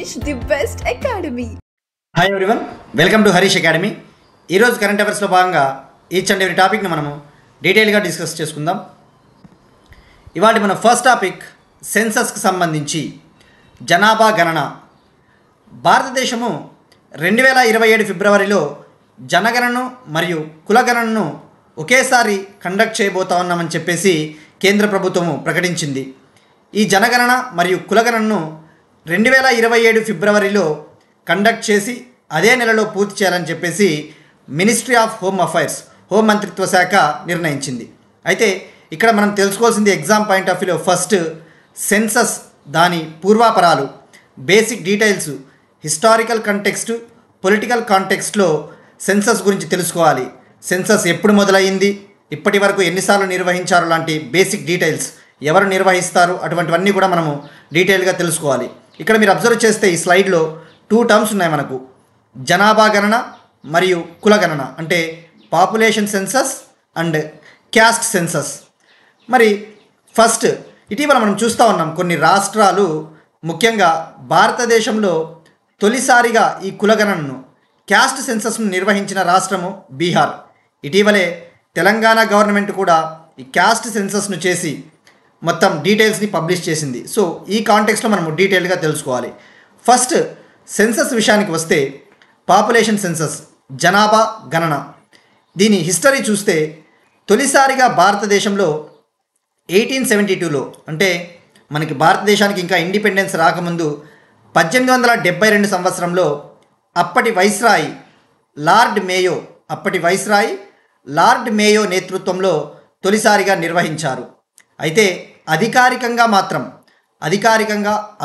Harish, the best academy. Hi everyone, welcome to Harish academy. ఈరోజు current అఫైర్స్లో భాగంగా each and every టాపిక్ని మనము డీటెయిల్గా డిస్కస్ చేసుకుందాం. ఇవాళ మన ఫస్ట్ టాపిక్ సెన్సస్కి సంబంధించి జనాభా గణన. భారతదేశము 2027 ఫిబ్రవరిలో జనగణనను మరియు కులగణనను ఒకేసారి కండక్ట్ చేయబోతా ఉన్నామని చెప్పేసి కేంద్ర ప్రభుత్వము ప్రకటించింది. ఈ జనగణన మరియు కులగణనను 2027 ఫిబ్రవరిలో కండక్ట్ చేసి అదే నెలలో పూర్తి చేయాలని చెప్పేసి ministry of home affairs, home మంత్రిత్వ శాఖ నిర్ణయించింది. అయితే ఇక్కడ మనం తెలుసుకోవాల్సింది ఎగ్జామ్ పాయింట్ ఆఫ్ వ్యూలో ఫస్ట్ సెన్సస్, దాని పూర్వాపరాలు, basic details, historical context, political కాంటెక్స్ట్లో సెన్సస్ గురించి తెలుసుకోవాలి. సెన్సస్ ఎప్పుడు మొదలయ్యింది, ఇప్పటి వరకు ఎన్నిసార్లు నిర్వహించారు లాంటి బేసిక్ డీటెయిల్స్, ఎవరు నిర్వహిస్తారు, అటువంటివన్నీ కూడా మనము డీటెయిల్గా తెలుసుకోవాలి. ఇక్కడ మీరు అబ్జర్వ్ చేస్తే ఈ స్లైడ్లో 2 టర్మ్స్ ఉన్నాయి మనకు, జనాభా గణన మరియు కులగణన, అంటే population census and caste census. మరి ఫస్ట్ ఇటీవల మనం చూస్తూ ఉన్నాం కొన్ని రాష్ట్రాలు, ముఖ్యంగా భారతదేశంలో తొలిసారిగా ఈ కులగణనను, క్యాస్ట్ సెన్సస్ను నిర్వహించిన రాష్ట్రము బీహార్. ఇటీవలే తెలంగాణ గవర్నమెంట్ కూడా ఈ క్యాస్ట్ సెన్సస్ను చేసి మొత్తం డీటెయిల్స్ని పబ్లిష్ చేసింది. సో ఈ కాంటెక్స్లో మనము డీటెయిల్గా తెలుసుకోవాలి. ఫస్ట్ సెన్సస్ విషయానికి వస్తే పాపులేషన్ సెన్సస్, జనాభా గణన, దీని హిస్టరీ చూస్తే తొలిసారిగా భారతదేశంలో 1872లో, అంటే మనకి భారతదేశానికి ఇంకా ఇండిపెండెన్స్ రాకముందు 1872 సంవత్సరంలో అప్పటి వైస్రాయ్ లార్డ్ మేయో నేతృత్వంలో తొలిసారిగా నిర్వహించారు. అయితే అధికారికంగా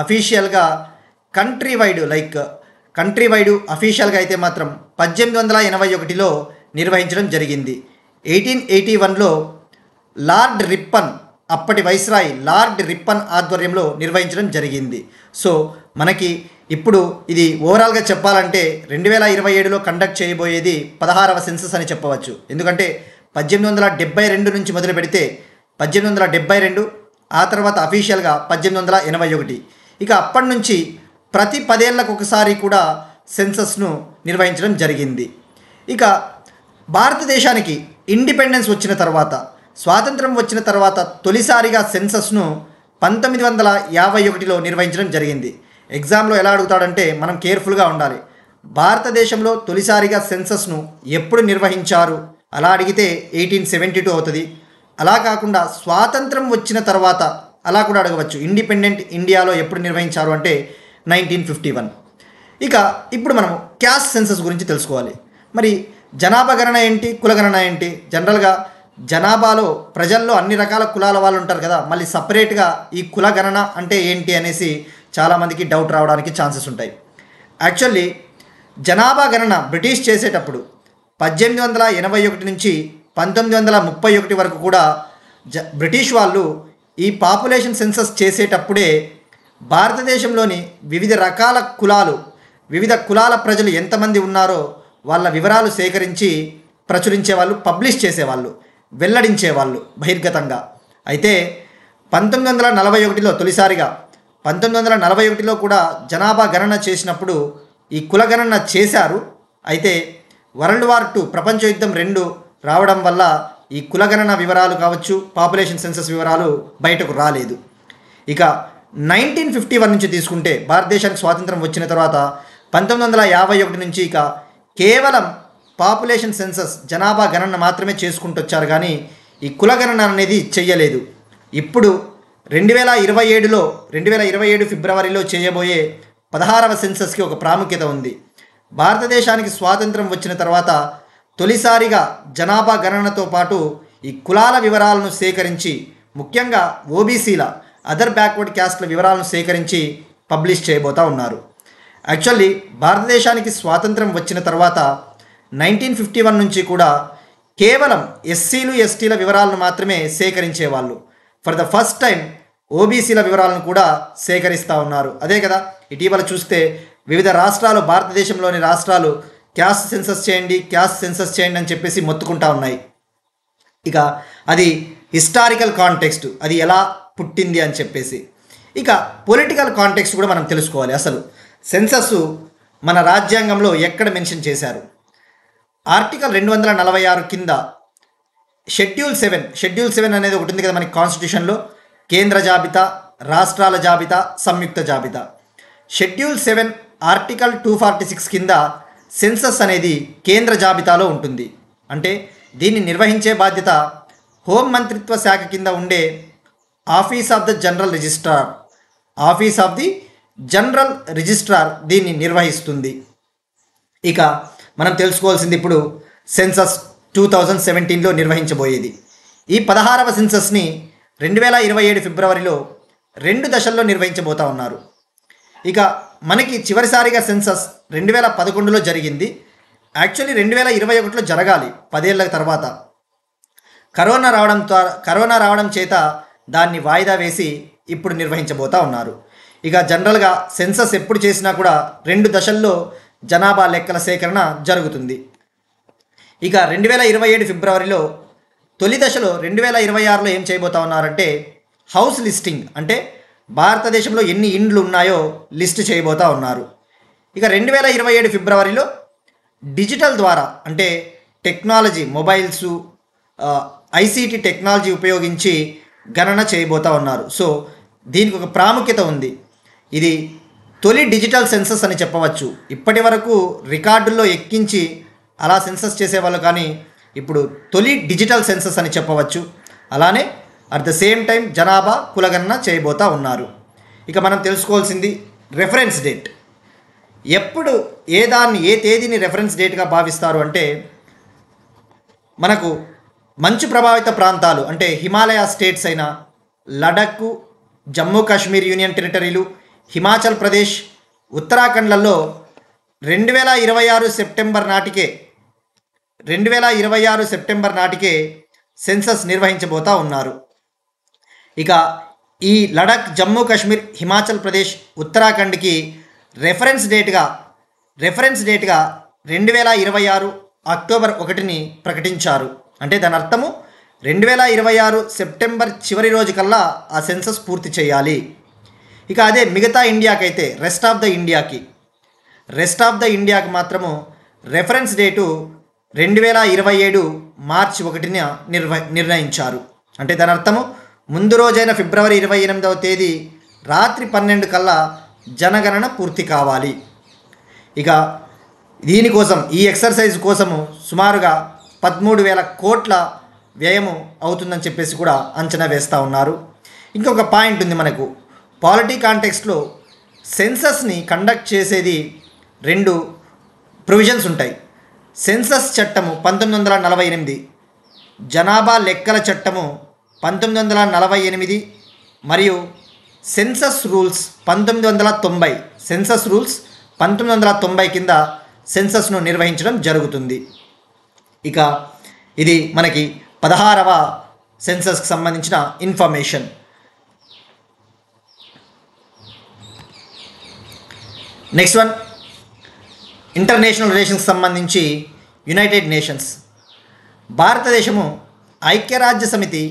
అఫీషియల్గా కంట్రీ వైడ్ అఫీషియల్గా అయితే మాత్రం 1881లో నిర్వహించడం జరిగింది. 1881లో అప్పటి వైస్రాయ్ లార్డ్ రిప్పన్ ఆధ్వర్యంలో నిర్వహించడం జరిగింది. సో మనకి ఇప్పుడు ఇది ఓవరాల్గా చెప్పాలంటే 2027లో కండక్ట్ చేయబోయేది 16వ సెన్సస్ అని చెప్పవచ్చు. ఎందుకంటే 1872 నుంచి మొదలు పెడితే 1872, ఆ తర్వాత అఫీషియల్గా 1881. ఇక అప్పటి నుంచి ప్రతి 10 ఏళ్లకు ఒకసారి కూడా సెన్సస్ను నిర్వహించడం జరిగింది. ఇక భారతదేశానికి ఇండిపెండెన్స్ వచ్చిన తర్వాత, స్వాతంత్రం వచ్చిన తర్వాత తొలిసారిగా సెన్సస్ను 1951లో నిర్వహించడం జరిగింది. ఎగ్జామ్లో ఎలా అడుగుతాడంటే మనం కేర్ఫుల్గా ఉండాలి. భారతదేశంలో తొలిసారిగా సెన్సస్ను ఎప్పుడు నిర్వహించారు అలా అడిగితే 1872 అవుతుంది. అలా కాకుండా స్వాతంత్రం వచ్చిన తర్వాత అలా కూడా అడగవచ్చు. ఇండిపెండెంట్ ఇండియాలో ఎప్పుడు నిర్వహించారు అంటే 1951. ఇక ఇప్పుడు మనం క్యాస్ట్ సెన్సస్ గురించి తెలుసుకోవాలి. మరి జనాభా గణన ఏంటి, కులగణన ఏంటి? జనరల్గా జనాభాలో ప్రజల్లో అన్ని రకాల కులాల వాళ్ళు ఉంటారు కదా, మళ్ళీ సపరేట్గా ఈ కులగణన అంటే ఏంటి అనేసి చాలామందికి డౌట్ రావడానికి ఛాన్సెస్ ఉంటాయి. యాక్చువల్లీ జనాభా గణన బ్రిటిష్ చేసేటప్పుడు 1881 నుంచి 1931 వరకు కూడా బ్రిటిష్ వాళ్ళు ఈ పాపులేషన్ సెన్సస్ చేసేటప్పుడే భారతదేశంలోని వివిధ కులాల ప్రజలు ఎంతమంది ఉన్నారో వాళ్ళ వివరాలు సేకరించి ప్రచురించేవాళ్ళు, పబ్లిష్ చేసేవాళ్ళు, వెల్లడించేవాళ్ళు బహిర్గతంగా. అయితే 1941లో తొలిసారిగా 1941లో కూడా జనాభా గణన చేసినప్పుడు ఈ కులగణన చేశారు. అయితే వరల్డ్ వార్ II, ప్రపంచ యుద్ధం 2 రావడం వల్ల ఈ కులగణన వివరాలు కావచ్చు, పాపులేషన్ సెన్సస్ వివరాలు బయటకు రాలేదు. ఇక 1951 నుంచి తీసుకుంటే, భారతదేశానికి స్వాతంత్రం వచ్చిన తర్వాత 1951 నుంచి ఇక కేవలం పాపులేషన్ సెన్సస్, జనాభా గణన మాత్రమే చేసుకుంటూ వచ్చారు, కానీ ఈ కులగణన అనేది చెయ్యలేదు. ఇప్పుడు 2027 ఫిబ్రవరిలో చేయబోయే 16వ సెన్సస్కి ఒక ప్రాముఖ్యత ఉంది. భారతదేశానికి స్వాతంత్రం వచ్చిన తర్వాత తొలిసారిగా జనాభా గణనతో పాటు ఈ కులాల వివరాలను సేకరించి, ముఖ్యంగా ఓబీసీల, అదర్ బ్యాక్వర్డ్ క్యాస్ట్ల వివరాలను సేకరించి పబ్లిష్ చేయబోతూ ఉన్నారు. యాక్చువల్లీ భారతదేశానికి స్వాతంత్రం వచ్చిన తర్వాత 1951 నుంచి కూడా కేవలం ఎస్సీలు, ఎస్టీల వివరాలను మాత్రమే సేకరించేవాళ్ళు. ఫర్ ద ఫస్ట్ టైం ఓబీసీల వివరాలను కూడా సేకరిస్తూ ఉన్నారు. అదే కదా ఇటీవల చూస్తే వివిధ రాష్ట్రాలు, భారతదేశంలోని రాష్ట్రాలు క్యాస్ట్ సెన్సస్ చేయండి అని చెప్పేసి మొత్తుకుంటా ఉన్నాయి. ఇక అది హిస్టారికల్ కాంటెక్స్ట్, అది ఎలా పుట్టింది అని చెప్పేసి. ఇక పొలిటికల్ కాంటెక్స్ట్ కూడా మనం తెలుసుకోవాలి. అసలు సెన్సస్ మన రాజ్యాంగంలో ఎక్కడ మెన్షన్ చేశారు? ఆర్టికల్ 246 కింద షెడ్యూల్ 7 అనేది ఒకటి ఉంది కదా మనకి కాన్స్టిట్యూషన్లో. కేంద్ర జాబితా, రాష్ట్రాల జాబితా, సంయుక్త జాబితా. షెడ్యూల్ 7 ఆర్టికల్ 246 కింద సెన్సస్ అనేది కేంద్ర జాబితాలో ఉంటుంది. అంటే దీన్ని నిర్వహించే బాధ్యత హోం మంత్రిత్వ శాఖ కింద ఉండే office of the general registrar దీన్ని నిర్వహిస్తుంది. ఇక మనం తెలుసుకోవాల్సింది ఇప్పుడు సెన్సస్ 2017లో నిర్వహించబోయేది. ఈ 16వ సెన్సస్ని 2027 ఫిబ్రవరిలో 2 దశల్లో నిర్వహించబోతా ఉన్నారు. ఇక మనకి చివరిసారిగా సెన్సస్ 2011లో జరిగింది. యాక్చువల్లీ 2021లో జరగాలి 10 ఏళ్ల తర్వాత. కరోనా రావడం చేత దాన్ని వాయిదా వేసి ఇప్పుడు నిర్వహించబోతా ఉన్నారు. ఇక జనరల్గా సెన్సస్ ఎప్పుడు చేసినా కూడా 2 దశల్లో జనాభా లెక్కల సేకరణ జరుగుతుంది. ఇక 2027 ఫిబ్రవరిలో తొలి దశలో 2026లో ఏం చేయబోతా ఉన్నారంటే హౌస్ లిస్టింగ్, అంటే భారతదేశంలో ఎన్ని ఇండ్లు ఉన్నాయో లిస్ట్ చేయబోతా ఉన్నారు. ఇక 2027 ఫిబ్రవరిలో డిజిటల్ ద్వారా, అంటే టెక్నాలజీ, మొబైల్సు, ఐసీటీ టెక్నాలజీ ఉపయోగించి గణన చేయబోతా ఉన్నారు. సో దీనికి ఒక ప్రాముఖ్యత ఉంది. ఇది తొలి డిజిటల్ సెన్సస్ అని చెప్పవచ్చు. ఇప్పటి వరకు రికార్డుల్లో ఎక్కించి అలా సెన్సస్ చేసేవాళ్ళు, కానీ ఇప్పుడు తొలి డిజిటల్ సెన్సస్ అని చెప్పవచ్చు. అలానే అట్ ద సేమ్ టైం జనాభా కులగణన చేయబోతా ఉన్నారు. ఇక మనం తెలుసుకోవాల్సింది రెఫరెన్స్ డేట్. ఎప్పుడు ఏ తేదీని రెఫరెన్స్ డేట్గా భావిస్తారు అంటే మనకు మంచు ప్రభావిత ప్రాంతాలు, అంటే హిమాలయ స్టేట్స్ అయిన లడఖ్, జమ్మూ కాశ్మీర్ యూనియన్ టెరిటరీలు, హిమాచల్ ప్రదేశ్, ఉత్తరాఖండ్లలో 2026 సెప్టెంబర్ నాటికే సెన్సస్ నిర్వహించబోతా ఉన్నారు. ఇక ఈ లడఖ్, జమ్మూ కాశ్మీర్, హిమాచల్ ప్రదేశ్, ఉత్తరాఖండ్కి రెఫరెన్స్ డేట్గా 2026 అక్టోబర్ 1ని ప్రకటించారు. అంటే దాని అర్థము 2026 సెప్టెంబర్ చివరి రోజు కల్లా ఆ సెన్సస్ పూర్తి చేయాలి. ఇక అదే మిగతా ఇండియాకైతే రెస్ట్ ఆఫ్ ద ఇండియాకి మాత్రము రెఫరెన్స్ డేటు 2027 మార్చి 1న నిర్ణయించారు. అంటే దాని అర్థము ముందు రోజైన ఫిబ్రవరి 28వ తేదీ రాత్రి 12 కల్లా జనగణన పూర్తి కావాలి. ఇక దీనికోసం, ఈ ఎక్సర్సైజ్ కోసము సుమారుగా 13,000 కోట్ల వ్యయము అవుతుందని చెప్పేసి కూడా అంచనా వేస్తూ ఉన్నారు. ఇంకొక పాయింట్ ఉంది మనకు. పాలిటీ కాంటెక్స్ట్లో సెన్సస్ని కండక్ట్ చేసేది 2 ప్రొవిజన్స్ ఉంటాయి. సెన్సస్ చట్టము 1948, జనాభా లెక్కల చట్టము 1948 మరియు సెన్సస్ రూల్స్ 1990. సెన్సస్ రూల్స్ 1990 కింద సెన్సస్ను నిర్వహించడం జరుగుతుంది. ఇక ఇది మనకి 16వ సెన్సస్కి సంబంధించిన ఇన్ఫర్మేషన్. నెక్స్ట్ వన్, ఇంటర్నేషనల్ రిలేషన్స్కి సంబంధించి యునైటెడ్ నేషన్స్. భారతదేశము ఐక్యరాజ్య సమితి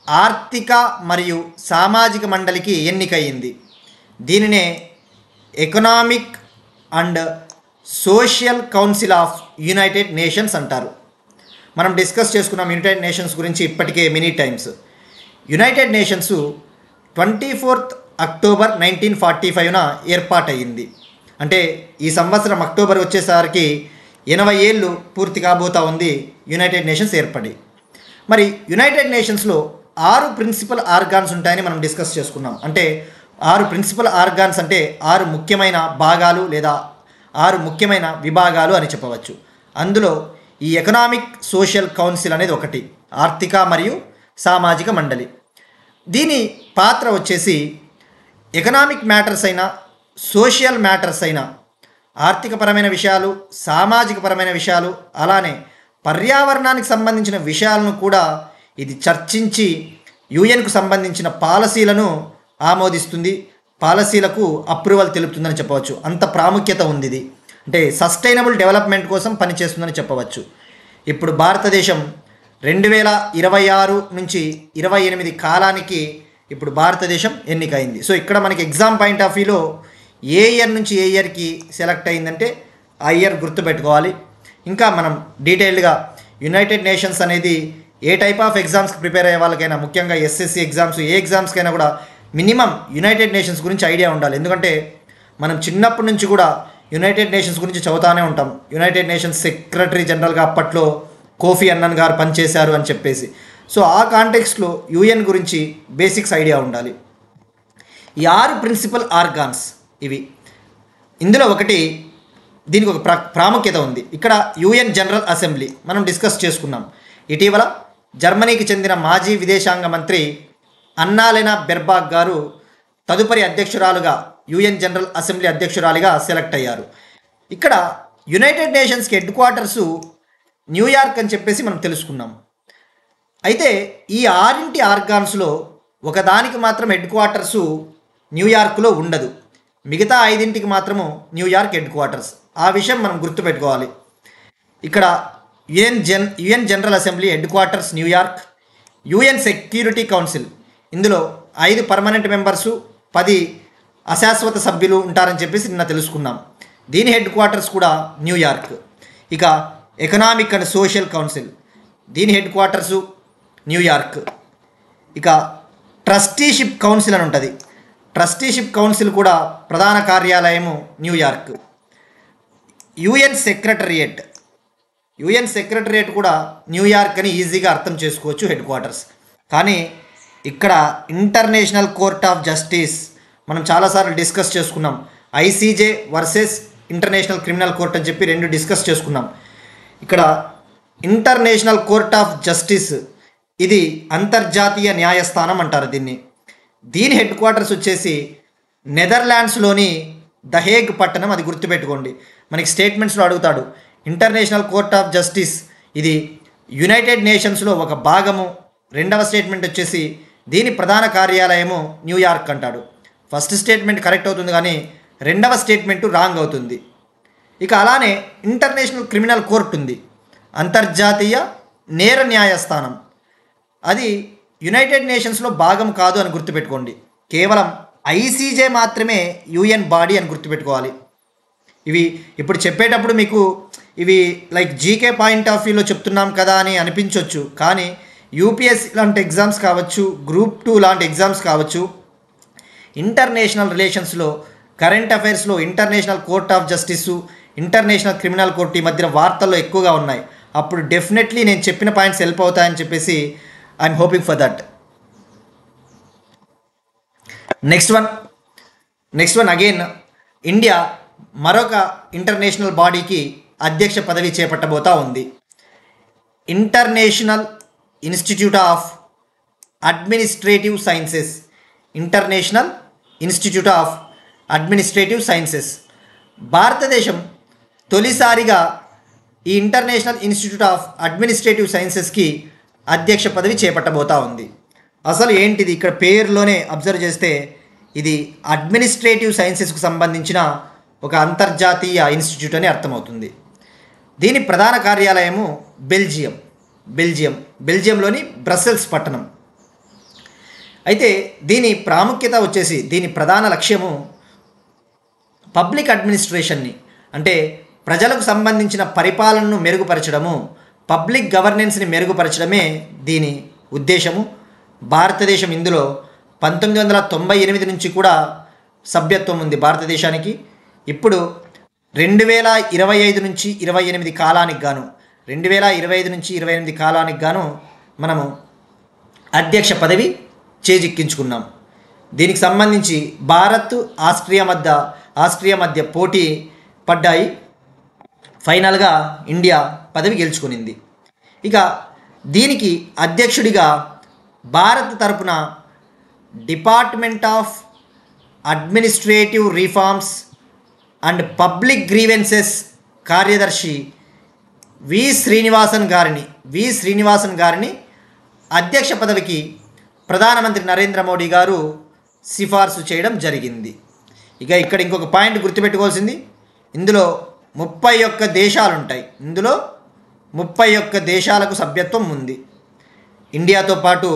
ఆర్థిక మరియు సామాజిక మండలికి ఎన్నికయ్యింది. దీనినే economic and social council of United Nations అంటారు. మనం డిస్కస్ చేసుకున్నాం యునైటెడ్ నేషన్స్ గురించి ఇప్పటికే many times. United Nations 24th October 1945న ఏర్పాటయ్యింది. అంటే ఈ సంవత్సరం అక్టోబర్ వచ్చేసరికి 80 ఏళ్ళు పూర్తి కాబోతా ఉంది యునైటెడ్ నేషన్స్ ఏర్పడి. మరి యునైటెడ్ నేషన్స్లో 6 ప్రిన్సిపల్ ఆర్గాన్స్ ఉంటాయని మనం డిస్కస్ చేసుకున్నాం. అంటే 6 ప్రిన్సిపల్ ఆర్గాన్స్ అంటే 6 ముఖ్యమైన భాగాలు లేదా 6 ముఖ్యమైన విభాగాలు అని చెప్పవచ్చు. అందులో ఈ ఎకనామిక్ సోషల్ కౌన్సిల్ అనేది ఒకటి, ఆర్థిక మరియు సామాజిక మండలి. దీని పాత్ర వచ్చేసి ఎకనామిక్ మ్యాటర్స్ అయినా, సోషల్ మ్యాటర్స్ అయినా, ఆర్థికపరమైన విషయాలు, సామాజికపరమైన విషయాలు, అలానే పర్యావరణానికి సంబంధించిన విషయాలను కూడా ఇది చర్చించి యుఎన్కు సంబంధించిన పాలసీలను ఆమోదిస్తుంది, పాలసీలకు అప్రూవల్ తెలుపుతుందని చెప్పవచ్చు. అంత ప్రాముఖ్యత ఉంది ఇది. అంటే సస్టైనబుల్ డెవలప్మెంట్ కోసం పనిచేస్తుందని చెప్పవచ్చు. ఇప్పుడు భారతదేశం 2026 నుంచి 28 కాలానికి ఇప్పుడు భారతదేశం ఎన్నికైంది. సో ఇక్కడ మనకి ఎగ్జామ్ పాయింట్ ఆఫ్ వ్యూలో ఏ ఇయర్ నుంచి ఏ ఇయర్కి సెలెక్ట్ అయిందంటే ఆ ఇయర్ గుర్తుపెట్టుకోవాలి. ఇంకా మనం డీటెయిల్డ్గా యునైటెడ్ నేషన్స్ అనేది ఏ టైప్ ఆఫ్ ఎగ్జామ్స్కి ప్రిపేర్ అయ్యే వాళ్ళకైనా, ముఖ్యంగా ఎస్ఎస్సి ఎగ్జామ్స్, ఏ ఎగ్జామ్స్కైనా కూడా మినిమం యునైటెడ్ నేషన్స్ గురించి ఐడియా ఉండాలి. ఎందుకంటే మనం చిన్నప్పటి నుంచి కూడా యునైటెడ్ నేషన్స్ గురించి చదువుతూనే ఉంటాం. యునైటెడ్ నేషన్స్ సెక్రటరీ జనరల్గా అప్పట్లో కోఫీ అన్నన్ గారు పనిచేశారు అని చెప్పేసి. సో ఆ కాంటెక్స్ట్లో యుఎన్ గురించి బేసిక్స్ ఐడియా ఉండాలి. ఈ 6 ప్రిన్సిపల్ ఆర్గాన్స్ ఇవి. ఇందులో ఒకటి, దీనికి ఒక ప్రాముఖ్యత ఉంది. ఇక్కడ యుఎన్ జనరల్ అసెంబ్లీ మనం డిస్కస్ చేసుకున్నాం. ఇటీవల జర్మనీకి చెందిన మాజీ విదేశాంగ మంత్రి అన్నాలెనా బెర్బాక్ గారు తదుపరి అధ్యక్షురాలుగా, యుఎన్ జనరల్ అసెంబ్లీ అధ్యక్షురాలిగా సెలెక్ట్ అయ్యారు. ఇక్కడ యునైటెడ్ నేషన్స్కి హెడ్ క్వార్టర్సు న్యూయార్క్ అని చెప్పేసి మనం తెలుసుకున్నాం. అయితే ఈ 6 ఆర్గాన్స్లో ఒకదానికి మాత్రం హెడ్ క్వార్టర్సు న్యూయార్క్లో ఉండదు. మిగతా 5 మాత్రము న్యూయార్క్ హెడ్ క్వార్టర్స్. ఆ విషయం మనం గుర్తుపెట్టుకోవాలి. ఇక్కడ UN general assembly head quarters New York. UN security council, ఇందులో 5 పర్మనెంట్ మెంబర్సు, 10 అశాశ్వత సభ్యులు ఉంటారని చెప్పేసి నిన్న తెలుసుకున్నాం. దీని హెడ్ క్వార్టర్స్ కూడా న్యూయార్క్. ఇక ఎకనామిక్ అండ్ సోషల్ కౌన్సిల్, దీని హెడ్ క్వార్టర్సు న్యూయార్క్. ఇక ట్రస్టీషిప్ కౌన్సిల్ అని ఉంటుంది. ట్రస్టీషిప్ కౌన్సిల్ కూడా ప్రధాన కార్యాలయము న్యూయార్క్. యుఎన్ సెక్రటరియేట్ కూడా న్యూయార్క్ అని ఈజీగా అర్థం చేసుకోవచ్చు హెడ్ క్వార్టర్స్. కానీ ఇక్కడ ఇంటర్నేషనల్ కోర్ట్ ఆఫ్ జస్టిస్ మనం చాలాసార్లు డిస్కస్ చేసుకున్నాం. ICJ versus international criminal court అని చెప్పి 2 డిస్కస్ చేసుకున్నాం. ఇక్కడ ఇంటర్నేషనల్ కోర్ట్ ఆఫ్ జస్టిస్, ఇది అంతర్జాతీయ న్యాయస్థానం అంటారు దీన్ని. దీని హెడ్ క్వార్టర్స్ వచ్చేసి నెదర్లాండ్స్లోని ద హేగ్ పట్టణం. అది గుర్తుపెట్టుకోండి. మనకి స్టేట్మెంట్స్లో అడుగుతాడు. ఇంటర్నేషనల్ కోర్ట్ ఆఫ్ జస్టిస్ ఇది యునైటెడ్ నేషన్స్లో ఒక భాగము. రెండవ స్టేట్మెంట్ వచ్చేసి దీని ప్రధాన కార్యాలయము న్యూయార్క్ అంటాడు. ఫస్ట్ స్టేట్మెంట్ కరెక్ట్ అవుతుంది, కానీ రెండవ స్టేట్మెంటు రాంగ్ అవుతుంది. ఇక అలానే ఇంటర్నేషనల్ క్రిమినల్ కోర్ట్ ఉంది, అంతర్జాతీయ నేర న్యాయస్థానం. అది యునైటెడ్ నేషన్స్లో భాగం కాదు అని గుర్తుపెట్టుకోండి. కేవలం ఐసీజే మాత్రమే యుఎన్ బాడీ అని గుర్తుపెట్టుకోవాలి. ఇవి ఇప్పుడు చెప్పేటప్పుడు మీకు ఇవి లైక్ జీకే పాయింట్ ఆఫ్ వ్యూలో చెప్తున్నాం కదా అని అనిపించవచ్చు. కానీ యూపీఎస్సీ లాంటి ఎగ్జామ్స్ కావచ్చు, గ్రూప్ 2 లాంటి ఎగ్జామ్స్ కావచ్చు, ఇంటర్నేషనల్ రిలేషన్స్లో, కరెంట్ అఫైర్స్లో international court of justice, international criminal court ఈ మధ్య వార్తల్లో ఎక్కువగా ఉన్నాయి. అప్పుడు డెఫినెట్లీ నేను చెప్పిన పాయింట్స్ హెల్ప్ అవుతాయని చెప్పేసి I'm hoping for that. Next one again India మరొక ఇంటర్నేషనల్ బాడీకి అధ్యక్ష పదవి చేపట్టబోతా ఉంది. International institute of administrative sciences. భారతదేశం తొలిసారిగా ఈ ఇంటర్నేషనల్ ఇన్స్టిట్యూట్ ఆఫ్ అడ్మినిస్ట్రేటివ్ సైన్సెస్కి అధ్యక్ష పదవి చేపట్టబోతా ఉంది. అసలు ఏంటిది? ఇక్కడ పేరులోనే అబ్జర్వ్ చేస్తే ఇది అడ్మినిస్ట్రేటివ్ సైన్సెస్కు సంబంధించిన ఒక అంతర్జాతీయ ఇన్స్టిట్యూట్ అని అర్థమవుతుంది. దీని ప్రధాన కార్యాలయము బెల్జియంలోని బ్రసెల్స్ పట్టణం. అయితే దీని ప్రాముఖ్యత వచ్చేసి, దీని ప్రధాన లక్ష్యము పబ్లిక్ అడ్మినిస్ట్రేషన్ని, అంటే ప్రజలకు సంబంధించిన పరిపాలనను మెరుగుపరచడము, పబ్లిక్ గవర్నెన్స్ని మెరుగుపరచడమే దీని ఉద్దేశము. భారతదేశం ఇందులో 1998 నుంచి కూడా సభ్యత్వం ఉంది భారతదేశానికి. ఇప్పుడు 2025 నుంచి 28 కాలానికి గాను 2025 నుంచి 28 కాలానికి గాను మనము అధ్యక్ష పదవి చేజిక్కించుకున్నాం. దీనికి సంబంధించి భారత్ ఆస్ట్రియా మధ్య పోటీ పడ్డాయి. ఫైనల్గా ఇండియా పదవి గెలుచుకునింది. ఇక దీనికి అధ్యక్షుడిగా భారత్ తరపున department of administrative reforms and public grievances కార్యదర్శి వి శ్రీనివాసన్ గారిని అధ్యక్ష పదవికి ప్రధానమంత్రి నరేంద్ర మోడీ గారు సిఫార్సు చేయడం జరిగింది. ఇక ఇక్కడ ఇంకొక పాయింట్ గుర్తుపెట్టుకోవాల్సింది, ఇందులో 31 దేశాలు ఉంటాయి. ఇందులో 31 దేశాలకు సభ్యత్వం ఉంది. ఇండియాతో పాటు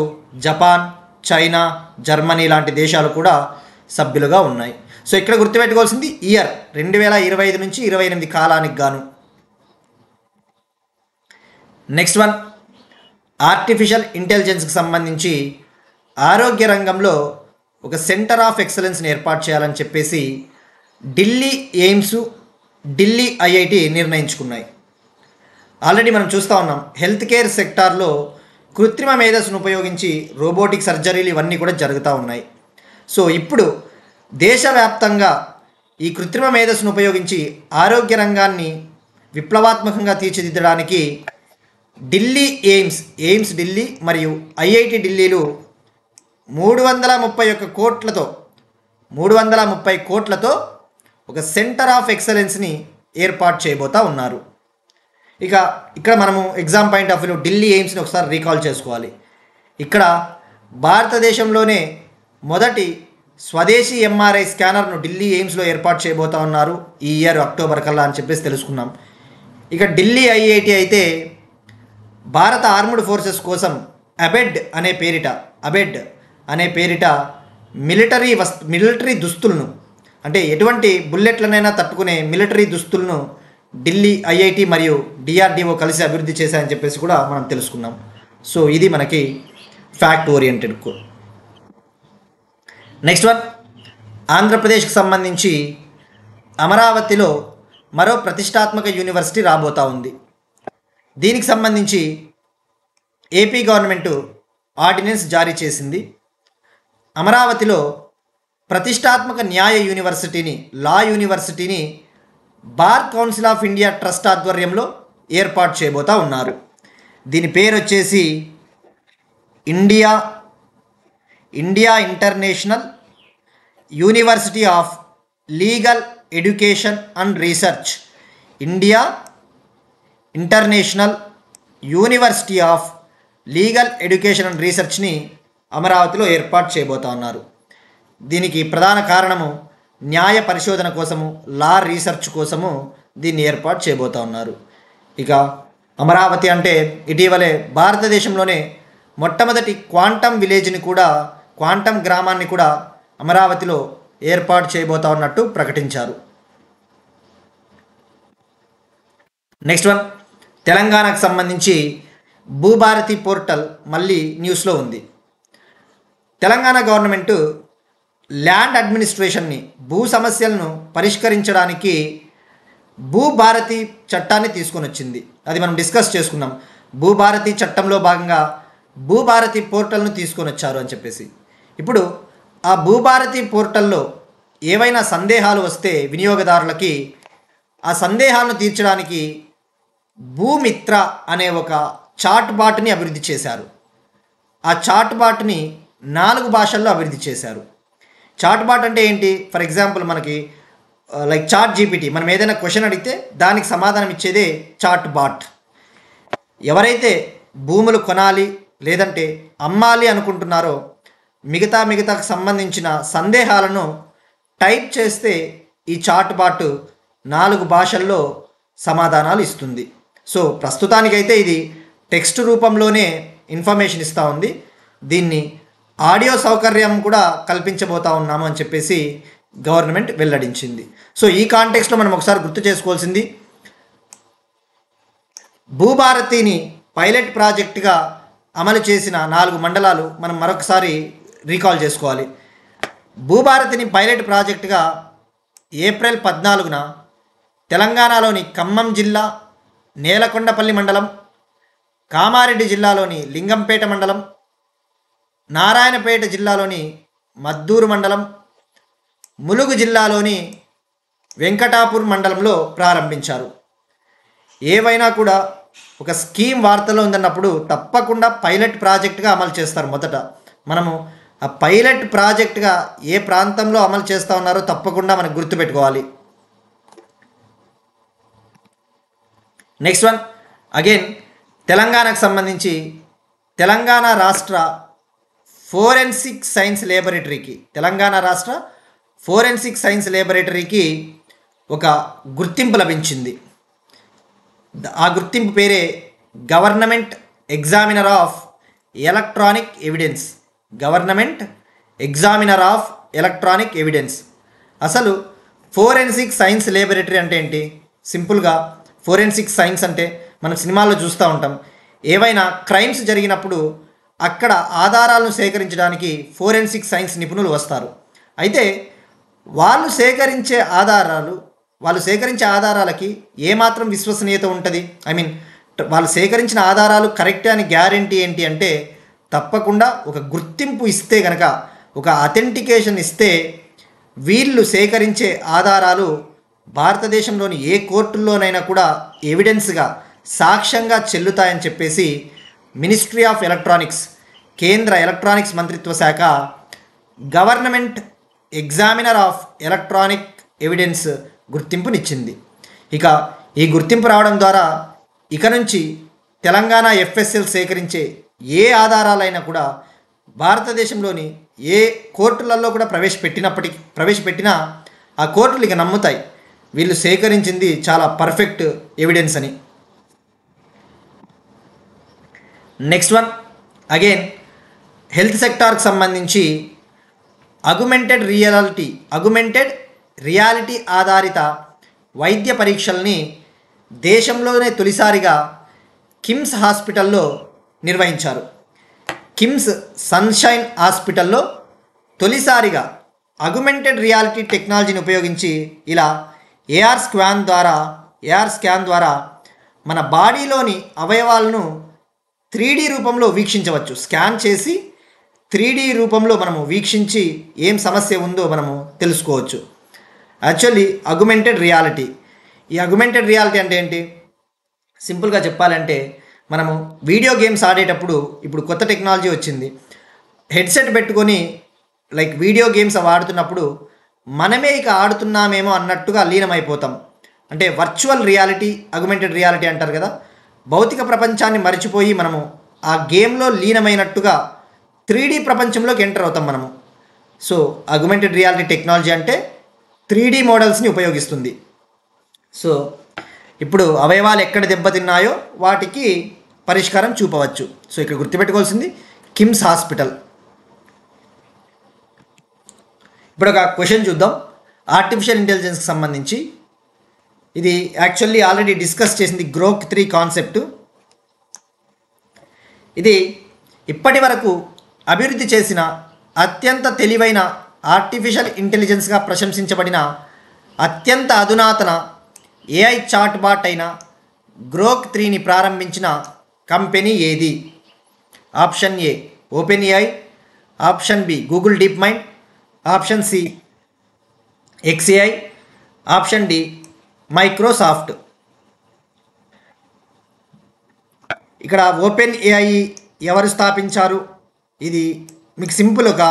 జపాన్, చైనా, జర్మనీ లాంటి దేశాలు కూడా సభ్యులుగా ఉన్నాయి. సో ఇక్కడ గుర్తుపెట్టుకోవాల్సింది ఇయర్ 2025 నుంచి 28 కాలానికి గాను. నెక్స్ట్ వన్, ఆర్టిఫిషియల్ ఇంటెలిజెన్స్కి సంబంధించి ఆరోగ్య రంగంలో ఒక సెంటర్ ఆఫ్ ఎక్సలెన్స్ని ఏర్పాటు చేయాలని చెప్పేసి ఢిల్లీ ఎయిమ్స్, ఢిల్లీ ఐఐటి నిర్ణయించుకున్నాయి. ఆల్రెడీ మనం చూస్తూ ఉన్నాం హెల్త్ కేర్ సెక్టార్లో కృత్రిమ మేధస్సును ఉపయోగించి రోబోటిక్ సర్జరీలు ఇవన్నీ కూడా జరుగుతూ ఉన్నాయి. సో ఇప్పుడు దేశవ్యాప్తంగా ఈ కృత్రిమ మేధస్సును ఉపయోగించి ఆరోగ్య రంగాన్ని విప్లవాత్మకంగా తీర్చిదిద్దడానికి ఢిల్లీ ఎయిమ్స్ ఢిల్లీ మరియు ఐఐటి ఢిల్లీలు 330 కోట్లతో ఒక సెంటర్ ఆఫ్ ఎక్సలెన్స్ని ఏర్పాటు చేయబోతూ ఉన్నారు. ఇక ఇక్కడ మనము exam point of view Delhi ఎయిమ్స్ని ఒకసారి రీకాల్ చేసుకోవాలి. ఇక్కడ భారతదేశంలోనే మొదటి స్వదేశీ ఎంఆర్ఐ స్కానర్ను ఢిల్లీ ఎయిమ్స్లో ఏర్పాటు చేయబోతూ ఉన్నారు ఈ ఇయర్ అక్టోబర్ కల్లా అని చెప్పేసి తెలుసుకున్నాం. ఇక ఢిల్లీ ఐఐటి అయితే భారత ఆర్మ్డ్ ఫోర్సెస్ కోసం అబెడ్ అనే పేరిట మిలిటరీ దుస్తులను, అంటే ఎటువంటి బుల్లెట్లనైనా తట్టుకునే మిలిటరీ దుస్తులను ఢిల్లీ ఐఐటి మరియు డిఆర్డిఓ కలిసి అభివృద్ధి చేశాయని చెప్పేసి కూడా మనం తెలుసుకున్నాం. సో ఇది మనకి fact oriented code. Next one, ఆంధ్రప్రదేశ్కి సంబంధించి అమరావతిలో మరో ప్రతిష్టాత్మక యూనివర్సిటీ రాబోతూ ఉంది. దీనికి సంబంధించి ఏపీ గవర్నమెంట్ ఆర్డినెన్స్ జారీ చేసింది. అమరావతిలో ప్రతిష్టాత్మక న్యాయ యూనివర్సిటీని, లా యూనివర్సిటీని bar council of India trust ఆధ్వర్యంలో ఏర్పాటు చేయబోతూ ఉన్నారు. దీని పేరు వచ్చేసి India international university of legal education and research. India international university of legal education and రీసెర్చ్ని అమరావతిలో ఏర్పాటు చేయబోతూ ఉన్నారు. దీనికి ప్రధాన కారణము న్యాయ పరిశోధన కోసము, లా రీసెర్చ్ కోసము దీన్ని ఏర్పాటు చేయబోతూ ఉన్నారు. ఇక అమరావతి అంటే ఇటీవలే భారతదేశంలోనే మొట్టమొదటి క్వాంటమ్ గ్రామాన్ని కూడా అమరావతిలో ఏర్పాటు చేయబోతా ఉన్నట్టు ప్రకటించారు. నెక్స్ట్ వన్, తెలంగాణకు సంబంధించి భూభారతి పోర్టల్ మళ్ళీ న్యూస్లో ఉంది. తెలంగాణ గవర్నమెంట్ ల్యాండ్ అడ్మినిస్ట్రేషన్ని, భూ సమస్యలను పరిష్కరించడానికి భూభారతి చట్టాన్ని తీసుకొని వచ్చింది. అది మనం డిస్కస్ చేసుకున్నాం. భూభారతి చట్టంలో భాగంగా భూభారతి పోర్టల్ను తీసుకొని వచ్చారు అని చెప్పేసి. ఇప్పుడు ఆ భూభారతి పోర్టల్లో ఏవైనా సందేహాలు వస్తే వినియోగదారులకి ఆ సందేహాలను తీర్చడానికి భూమిత్ర అనే ఒక చాట్ బాట్ని అభివృద్ధి చేశారు. ఆ చాట్ బాట్ని 4 భాషల్లో అభివృద్ధి చేశారు. చాట్ బాట్ అంటే ఏంటి? ఫర్ ఎగ్జాంపుల్ మనకి లైక్ చాట్ జీపీటీ, మనం ఏదైనా క్వశ్చన్ అడిగితే దానికి సమాధానం ఇచ్చేదే చాట్ బాట్. ఎవరైతే భూములు కొనాలి లేదంటే అమ్మాలి అనుకుంటున్నారో మిగతాకు సంబంధించిన సందేహాలను టైప్ చేస్తే ఈ చాట్ బాట్ 4 భాషల్లో సమాధానాలు ఇస్తుంది. సో ప్రస్తుతానికైతే ఇది టెక్స్ట్ రూపంలోనే ఇన్ఫర్మేషన్ ఇస్తూ ఉంది. దీన్ని ఆడియో సౌకర్యం కూడా కల్పించబోతా ఉన్నాము అని చెప్పేసి గవర్నమెంట్ వెల్లడించింది. సో ఈ కాంటెక్స్ట్లో మనం ఒకసారి గుర్తు చేసుకోవాల్సింది, భూభారతిని పైలట్ ప్రాజెక్టుగా అమలు చేసిన 4 మండలాలు మనం మరొకసారి రీకాల్ చేసుకోవాలి. భూభారతిని పైలట్ ప్రాజెక్టుగా ఏప్రిల్ 14న తెలంగాణలోని ఖమ్మం జిల్లా నేలకొండపల్లి మండలం, కామారెడ్డి జిల్లాలోని లింగంపేట మండలం, నారాయణపేట జిల్లాలోని మద్దూరు మండలం, ములుగు జిల్లాలోని వెంకటాపూర్ మండలంలో ప్రారంభించారు. ఏవైనా కూడా ఒక స్కీమ్ వార్తలో ఉందన్నప్పుడు తప్పకుండా పైలట్ ప్రాజెక్టుగా అమలు చేస్తారు. మొదట మనము ఆ పైలట్ ప్రాజెక్టుగా ఏ ప్రాంతంలో అమలు చేస్తూ ఉన్నారో తప్పకుండా మనకు గుర్తుపెట్టుకోవాలి. నెక్స్ట్ వన్, అగైన్ తెలంగాణకు సంబంధించి తెలంగాణ రాష్ట్ర ఫోరెన్సిక్ సైన్స్ లేబొరేటరీకి ఒక గుర్తింపు లభించింది. ఆ గుర్తింపు పేరే government examiner of electronic evidence. అసలు ఫోరెన్సిక్ సైన్స్ ల్యాబొరేటరీ అంటే ఏంటి? సింపుల్గా ఫోరెన్సిక్ సైన్స్ అంటే మనం సినిమాల్లో చూస్తూ ఉంటాం, ఏవైనా క్రైమ్స్ జరిగినప్పుడు అక్కడ ఆధారాలను సేకరించడానికి ఫోరెన్సిక్ సైన్స్ నిపుణులు వస్తారు. అయితే వాళ్ళు సేకరించే ఆధారాలకి ఏమాత్రం విశ్వసనీయత ఉంటుంది? వాళ్ళు సేకరించిన ఆధారాలు కరెక్ట్ అని గ్యారంటీ ఏంటి అంటే, తప్పకుండా ఒక గుర్తింపు ఇస్తే గనక, ఒక అథెంటికేషన్ ఇస్తే వీళ్ళు సేకరించే ఆధారాలు భారతదేశంలోని ఏ కోర్టుల్లోనైనా కూడా ఎవిడెన్స్గా, సాక్ష్యంగా చెల్లుతాయని చెప్పేసి మినిస్ట్రీ ఆఫ్ ఎలక్ట్రానిక్స్, కేంద్ర ఎలక్ట్రానిక్స్ మంత్రిత్వ శాఖ government examiner of electronic evidence గుర్తింపునిచ్చింది. ఇక ఈ గుర్తింపు రావడం ద్వారా ఇక నుంచి తెలంగాణ ఎఫ్ఎస్ఎల్ సేకరించే ఏ ఆధారాలైనా కూడా భారతదేశంలోని ఏ కోర్టులలో కూడా ప్రవేశపెట్టినా ఆ కోర్టులు ఇక నమ్ముతాయి వీళ్ళు సేకరించింది చాలా పర్ఫెక్ట్ ఎవిడెన్స్ అని. నెక్స్ట్ వన్, అగైన్ హెల్త్ సెక్టార్కి సంబంధించి అగ్మెంటెడ్ రియాలిటీ ఆధారిత వైద్య పరీక్షల్ని దేశంలోనే తొలిసారిగా కిమ్స్ హాస్పిటల్లో నిర్వహించారు. కిమ్స్ సన్షైన్ హాస్పిటల్లో తొలిసారిగా అగ్మెంటెడ్ రియాలిటీ టెక్నాలజీని ఉపయోగించి ఇలా ఏఆర్ స్కాన్ ద్వారా మన బాడీలోని అవయవాలను 3D రూపంలో వీక్షించవచ్చు. స్కాన్ చేసి 3D రూపంలో మనము వీక్షించి ఏం సమస్య ఉందో మనము తెలుసుకోవచ్చు. యాక్చువల్లీ ఈ అగ్మెంటెడ్ రియాలిటీ అంటే ఏంటి? సింపుల్గా చెప్పాలంటే, మనము వీడియో గేమ్స్ ఆడేటప్పుడు ఇప్పుడు కొత్త టెక్నాలజీ వచ్చింది. హెడ్సెట్ పెట్టుకొని వీడియో గేమ్స్ ఆడుతున్నప్పుడు మనమే ఇక ఆడుతున్నామేమో అన్నట్టుగా లీనమైపోతాం. అంటే వర్చువల్ రియాలిటీ, అగ్మెంటెడ్ రియాలిటీ అంటారు కదా. భౌతిక ప్రపంచాన్ని మరిచిపోయి మనము ఆ గేమ్లో లీనమైనట్టుగా 3D ప్రపంచంలోకి ఎంటర్ అవుతాం మనము. సో అగ్మెంటెడ్ రియాలిటీ టెక్నాలజీ అంటే 3D మోడల్స్ని ఉపయోగిస్తుంది. సో ఇప్పుడు అవయవాలు ఎక్కడ దెబ్బతిన్నాయో వాటికి పరిష్కారం చూపవచ్చు. సో ఇక్కడ గుర్తుపెట్టుకోవాల్సింది కిమ్స్ హాస్పిటల్. ఇప్పుడు ఒక క్వశ్చన్ చూద్దాం ఆర్టిఫిషియల్ ఇంటెలిజెన్స్కి సంబంధించి. ఇది యాక్చువల్లీ ఆల్రెడీ డిస్కస్ చేసింది గ్రోక్ 3 కాన్సెప్ట్. ఇది ఇప్పటి వరకు అభివృద్ధి చేసిన అత్యంత తెలివైన ఆర్టిఫిషియల్ ఇంటెలిజెన్స్గా ప్రశంసించబడిన అత్యంత అధునాతన ఏఐ చాట్ బాట్ అయిన గ్రోక్ 3ని ప్రారంభించిన కంపెనీ ఏది? Option A OpenAI, option B Google DeepMind, option C XAI, option D Microsoft. ఇక్కడ ఓపెన్ ఏఐ ఎవరు స్థాపించారు? ఇది మీకు సింపుల్ ఒక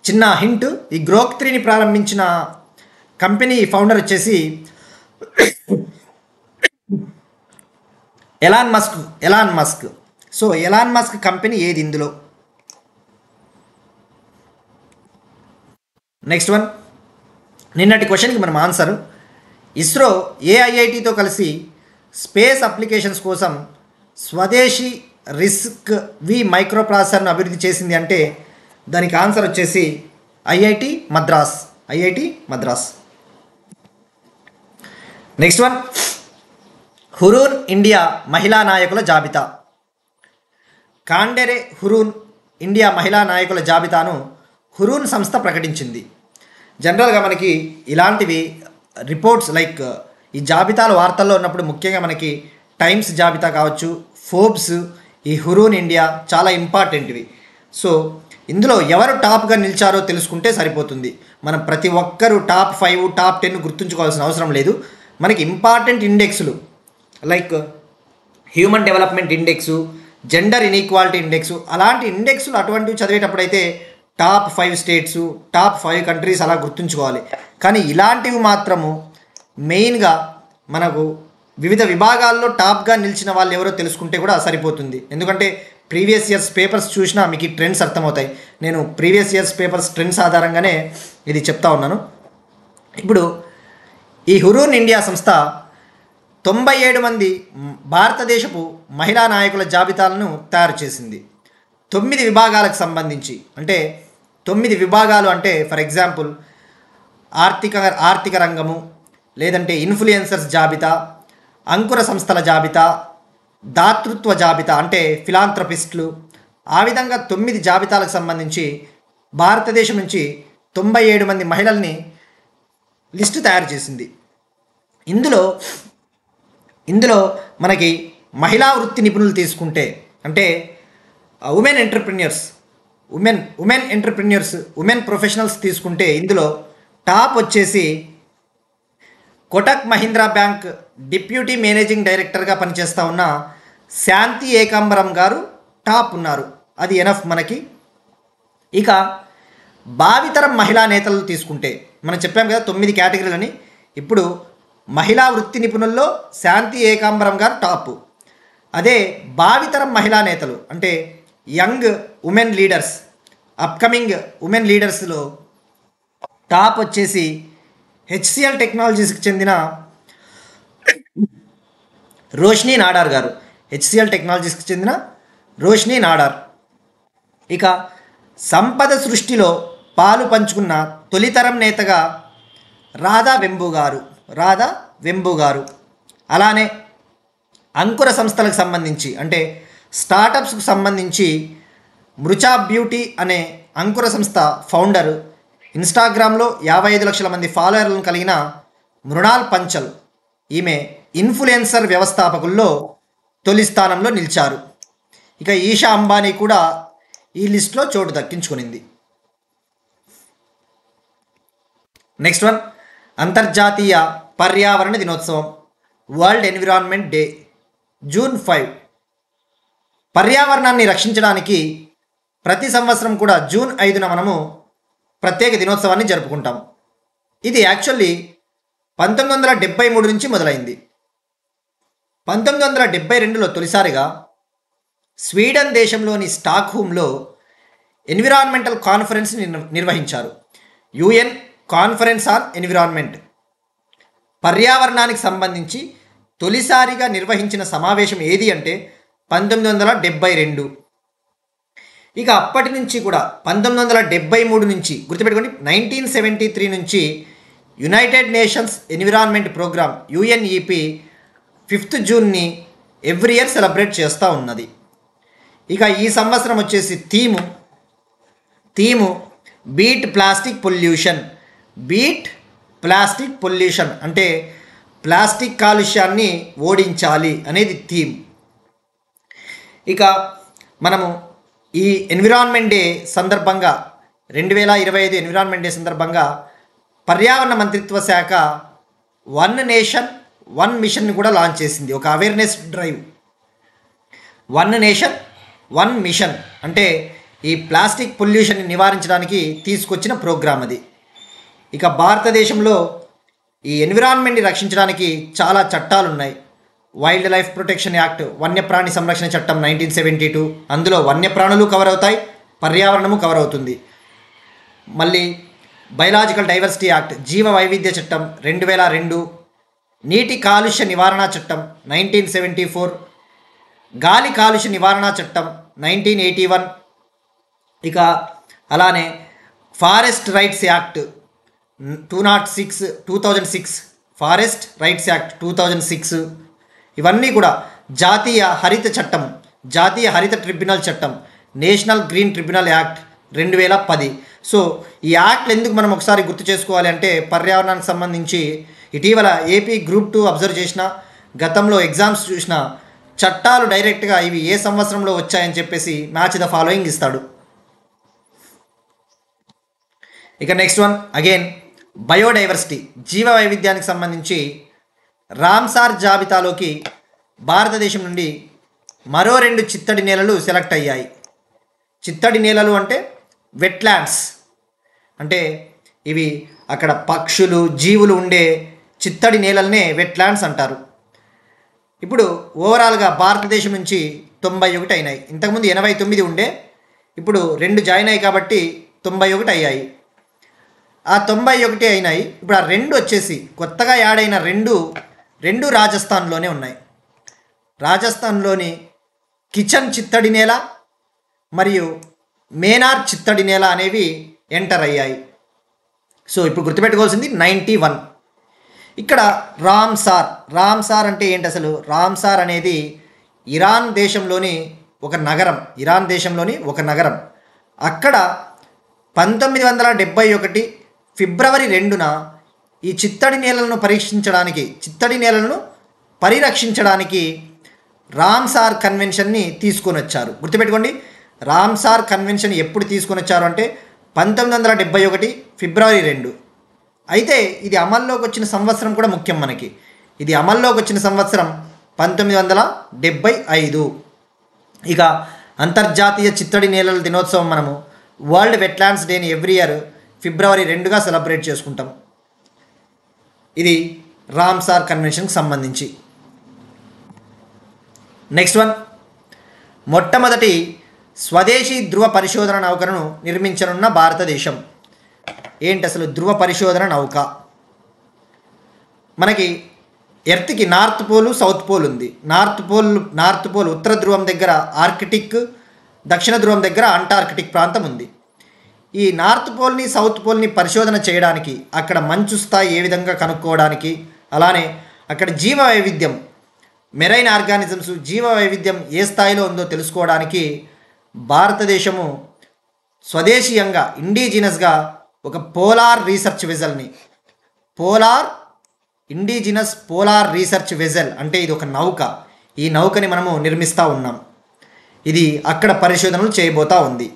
చిన్న హింట్. ఈ గ్రోక్ 3ని ప్రారంభించిన కంపెనీ ఫౌండర్ వచ్చేసి Elon Musk. So Elon Musk company ఏది ఇందులో? నెక్స్ట్ వన్, నిన్నటి క్వశ్చన్కి మనం ఆన్సర్. ఇస్రో ఏఐఐటితో కలిసి స్పేస్ అప్లికేషన్స్ కోసం స్వదేశీ RISC-V మైక్రో ప్రాసెసర్ను అభివృద్ధి చేసింది అంటే దానికి ఆన్సర్ వచ్చేసి IIT Madras. Next one, Hurun India మహిళా నాయకుల జాబితా. కాండెరే హురూన్ ఇండియా మహిళా నాయకుల జాబితాను హురూన్ సంస్థ ప్రకటించింది. జనరల్గా మనకి ఇలాంటివి రిపోర్ట్స్ ఈ జాబితాలు వార్తల్లో ఉన్నప్పుడు ముఖ్యంగా మనకి టైమ్స్ జాబితా కావచ్చు, ఫోర్బ్స్, ఈ హురూన్ ఇండియా చాలా ఇంపార్టెంట్వి. సో ఇందులో ఎవరు టాప్గా నిలిచారో తెలుసుకుంటే సరిపోతుంది. మనం ప్రతి ఒక్కరూ టాప్ 5, టాప్ 10 గుర్తుంచుకోవాల్సిన అవసరం లేదు. మనకి ఇంపార్టెంట్ ఇండెక్స్లు human development index, gender inequality index, అలాంటి ఇండెక్స్లు అటువంటివి చదివేటప్పుడు అయితే టాప్ 5 స్టేట్సు, టాప్ 5 కంట్రీస్ అలా గుర్తుంచుకోవాలి. కానీ ఇలాంటివి మాత్రము మెయిన్గా మనకు వివిధ విభాగాల్లో టాప్గా నిలిచిన వాళ్ళు ఎవరో తెలుసుకుంటే కూడా సరిపోతుంది. ఎందుకంటే ప్రీవియస్ ఇయర్స్ పేపర్స్ చూసినా మీకు ఈ ట్రెండ్స్ అర్థమవుతాయి. నేను ప్రీవియస్ ఇయర్స్ పేపర్స్ ట్రెండ్స్ ఆధారంగానే ఇది చెప్తా ఉన్నాను. ఇప్పుడు ఈ హురూన్ ఇండియా సంస్థ 97 మంది భారతదేశపు మహిళా నాయకుల జాబితాలను తయారు చేసింది. 9 విభాగాలకు సంబంధించి, అంటే 9 విభాగాలు అంటే ఫర్ ఎగ్జాంపుల్ ఆర్థిక రంగము, లేదంటే ఇన్ఫ్లుయెన్సర్స్ జాబితా, అంకుర సంస్థల జాబితా, దాతృత్వ జాబితా అంటే ఫిలాంథ్రపిస్టులు, ఆ విధంగా 9 జాబితాలకు సంబంధించి భారతదేశం నుంచి 97 మంది మహిళల్ని లిస్టు తయారు చేసింది. ఇందులో మనకి మహిళా వృత్తి నిపుణులు తీసుకుంటే అంటే ఉమెన్ ఎంటర్ప్రెన్యూర్స్, ఉమెన్ ప్రొఫెషనల్స్ తీసుకుంటే ఇందులో టాప్ వచ్చేసి Kotak Mahindra bank deputy managing డైరెక్టర్గా పనిచేస్తూ ఉన్న శాంతి ఏకాంబరం గారు టాప్ ఉన్నారు. అది ఎనఫ్ మనకి. ఇక భావితరం మహిళా నేతలు తీసుకుంటే మనం చెప్పాం కదా 9 కేటగిరీలని. ఇప్పుడు మహిళా వృత్తి నిపుణుల్లో శాంతి ఏకాంబరం గారు టాప్. అదే భావితరం మహిళా నేతలు అంటే young women leaders, upcoming women లీడర్స్లో టాప్ వచ్చేసి హెచ్సిఎల్ టెక్నాలజీస్కి చెందిన రోష్ని నాడార్ గారు. హెచ్సిఎల్ టెక్నాలజీస్కి చెందిన రోష్ని నాడార్. ఇక సంపద సృష్టిలో పాలు పంచుకున్న తొలితరం నేతగా రాధా వెంబు గారు. అలానే అంకుర సంస్థలకు సంబంధించి అంటే స్టార్టప్స్కు సంబంధించి మృచా బ్యూటీ అనే అంకుర సంస్థ ఫౌండర్, ఇన్స్టాగ్రామ్లో 55 లక్షల మంది ఫాలోవర్లను కలిగిన మృణాల్ పంచల్, ఈమె ఇన్ఫ్లుయెన్సర్ వ్యవస్థాపకుల్లో తొలి స్థానంలో నిలిచారు. ఇక ఈషా అంబానీ కూడా ఈ లిస్టులో చోటు దక్కించుకునింది. నెక్స్ట్ వన్, అంతర్జాతీయ పర్యావరణ దినోత్సవం, వరల్డ్ ఎన్విరాన్మెంట్ డే, జూన్ 5. పర్యావరణాన్ని రక్షించడానికి ప్రతి సంవత్సరం కూడా జూన్ 5న మనము ప్రత్యేక దినోత్సవాన్ని జరుపుకుంటాం. ఇది యాక్చువల్లీ 1973 నుంచి మొదలైంది. 1972లో తొలిసారిగా స్వీడన్ దేశంలోని స్టాక్హోమ్లో ఎన్విరాన్మెంటల్ కాన్ఫరెన్స్ నిర్వహించారు. UN conference on environment. పర్యావరణానికి సంబంధించి తొలిసారిగా నిర్వహించిన సమావేశం ఏది అంటే 1972. ఇక అప్పటి నుంచి కూడా 1973 నుంచి గుర్తుపెట్టుకోండి, 1973 నుంచి United Nations environment programme UNEP 5th జూన్ని ఎవ్రీ ఇయర్ సెలబ్రేట్ చేస్తూ ఉన్నది. ఇక ఈ సంవత్సరం వచ్చేసి థీము బీట్ ప్లాస్టిక్ పొల్యూషన్ అంటే ప్లాస్టిక్ కాలుష్యాన్ని ఓడించాలి అనేది థీమ్. ఇక మనము ఈ ఎన్విరాన్మెంట్ డే సందర్భంగా 2025 ఎన్విరాన్మెంట్ డే సందర్భంగా పర్యావరణ మంత్రిత్వ శాఖ వన్ నేషన్ వన్ మిషన్ని కూడా లాంచ్ చేసింది. ఒక awareness drive. One nation one mission అంటే ఈ ప్లాస్టిక్ పొల్యూషన్ని నివారించడానికి తీసుకొచ్చిన ప్రోగ్రాం అది. ఇక భారతదేశంలో ఈ ఎన్విరాన్మెంట్ని రక్షించడానికి చాలా చట్టాలు ఉన్నాయి. వైల్డ్ లైఫ్ ప్రొటెక్షన్ యాక్ట్, వన్యప్రాణి సంరక్షణ చట్టం 1972, అందులో వన్యప్రాణులు కవర్ అవుతాయి, పర్యావరణము కవర్ అవుతుంది. మళ్ళీ బయలాజికల్ డైవర్సిటీ యాక్ట్, జీవ వైవిధ్య చట్టం 2002, నీటి కాలుష్య నివారణ చట్టం 1974, గాలి కాలుష్య నివారణ చట్టం 1981. ఇక అలానే forest rights act 2006, forest rights act 2006. ఇవన్నీ కూడా జాతీయ హరిత చట్టం, జాతీయ హరిత ట్రిబ్యునల్ చట్టం, national green tribunal act 2010. So ఈ యాక్ట్లు ఎందుకు మనం ఒకసారి గుర్తు చేసుకోవాలి అంటే పర్యావరణానికి సంబంధించి ఇటీవల ఏపీ గ్రూప్ 2 అబ్జర్వ్ చేసిన, గతంలో ఎగ్జామ్స్ చూసిన చట్టాలు డైరెక్ట్గా ఇవి ఏ సంవత్సరంలో వచ్చాయని చెప్పేసి మ్యాచ్ ద ఫాలోయింగ్ ఇస్తాడు. ఇక నెక్స్ట్ వన్ అగైన్ బయోడైవర్సిటీ, జీవ వైవిధ్యానికి సంబంధించి రామ్సార్ జాబితాలోకి భారతదేశం నుండి మరో 2 చిత్తడి నేలలు సెలెక్ట్ అయ్యాయి. చిత్తడి నేలలు అంటే వెట్లాండ్స్, అంటే ఇవి అక్కడ పక్షులు జీవులు ఉండే చిత్తడి నేలల్నే వెట్లాండ్స్ అంటారు. ఇప్పుడు ఓవరాల్గా భారతదేశం నుంచి 91 అయినాయి. ఇంతకుముందు 89 ఉండే, ఇప్పుడు 2 జాయిన్ అయ్యాయి కాబట్టి 91 అయ్యాయి. ఆ 91 అయినాయి. ఇప్పుడు ఆ 2 వచ్చేసి కొత్తగా యాడ్ అయిన రెండు రాజస్థాన్లోనే ఉన్నాయి. రాజస్థాన్లోని కిచన్ చిత్తడి నేల మరియు మేనార్ చిత్తడి నేల అనేవి ఎంటర్ అయ్యాయి. సో ఇప్పుడు గుర్తుపెట్టుకోవాల్సింది 91. ఇక్కడ రామ్సార్ అంటే ఏంటి అసలు? రామ్సార్ అనేది ఇరాన్ దేశంలోని ఒక నగరం. అక్కడ 1971 ఫిబ్రవరి 2న ఈ చిత్తడి నేలలను పరిరక్షించడానికి రామ్సార్ కన్వెన్షన్ని తీసుకొని వచ్చారు. గుర్తుపెట్టుకోండి, రామ్సార్ కన్వెన్షన్ ఎప్పుడు తీసుకొని వచ్చారు అంటే 1971 ఫిబ్రవరి 2. అయితే ఇది అమల్లోకి వచ్చిన సంవత్సరం కూడా ముఖ్యం మనకి. ఇది అమల్లోకి వచ్చిన సంవత్సరం 1975. ఇక అంతర్జాతీయ చిత్తడి నేలల దినోత్సవం మనము వరల్డ్ వెట్లాండ్స్ డేని ఎవ్రీ ఇయర్ ఫిబ్రవరి 2గా సెలబ్రేట్ చేసుకుంటాం. ఇది రామ్సార్ కన్వెన్షన్కి సంబంధించి. నెక్స్ట్ వన్, మొట్టమొదటి స్వదేశీ ధృవ పరిశోధన నౌకను నిర్మించనున్న భారతదేశం. ఏంటి అసలు ధృవ పరిశోధన నౌక? మనకి ఎర్త్కి నార్త్ పోల్, సౌత్ పోల్ ఉంది. నార్త్ పోల్ ఉత్తర ధ్రువం దగ్గర ఆర్కిటిక్, దక్షిణ ధ్రువం దగ్గర అంటార్కిటిక్ ప్రాంతం ఉంది. ఈ నార్త్ పోల్ని, సౌత్ పోల్ని పరిశోధన చేయడానికి, అక్కడ మంచు స్థాయి ఏ విధంగా కనుక్కోవడానికి, అలానే అక్కడ జీవ వైవిధ్యం, మెరైన్ ఆర్గానిజమ్స్ జీవ వైవిధ్యం ఏ స్థాయిలో ఉందో తెలుసుకోవడానికి భారతదేశము స్వదేశీయంగా ఇండిజినస్గా ఒక పోలార్ రీసెర్చ్ వెజల్ అంటే ఇది ఒక నౌక. ఈ నౌకని మనము నిర్మిస్తూ ఉన్నాం. ఇది అక్కడ పరిశోధనలు చేయబోతూ ఉంది.